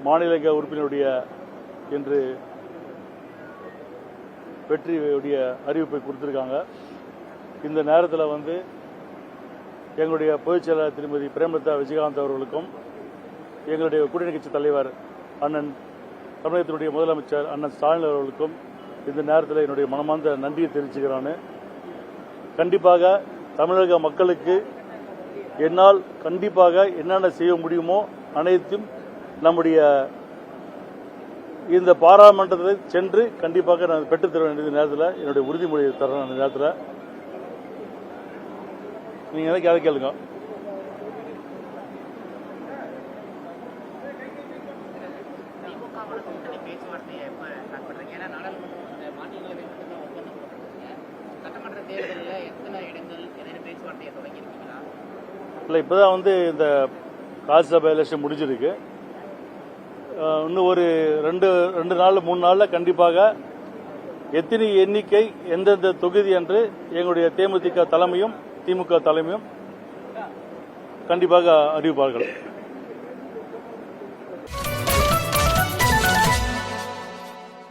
மாநில உறுப்பினருடைய என்று வெற்றியுடைய அறிவிப்பை கொடுத்திருக்காங்க. இந்த நேரத்தில் எங்களுடைய பொதுச் செயலாளர் திருமதி பிரேமலதா விஜயகாந்த் அவர்களுக்கும் எங்களுடைய கூட்டணி கட்சி தலைவர் அண்ணன் தமிழகத்தினுடைய முதலமைச்சர் அண்ணன் ஸ்டாலின் அவர்களுக்கும் இந்த நேரத்தில் என்னுடைய மனமார்ந்த நன்றியை தெரிவிச்சுக்கிறான். கண்டிப்பாக தமிழக மக்களுக்கு என்னால் கண்டிப்பாக என்னென்ன செய்ய முடியுமோ அனைத்தும் நம்முடைய இந்த பாராளுமன்றத்தை சென்று கண்டிப்பாக நான் பெற்றுத்தர வேண்டிய நேரத்தில் என்னுடைய உறுதிமொழியை தரேன். அந்த நேரத்தில் நீங்க எதை கேளுங்க. இல்லை, இப்போதான் இந்த ராஜ்யசபா எலெக்ஷன் முடிஞ்சிருக்கு. இன்னும் ஒரு ரெண்டு நாள் 3 நாளில் கண்டிப்பாக எத்தனை எண்ணிக்கை எந்தெந்த தொகுதி என்று எங்களுடைய தேமுதிக தலைமையும் திமுக தலைமையும் கண்டிப்பாக அறிவிப்பார்கள்.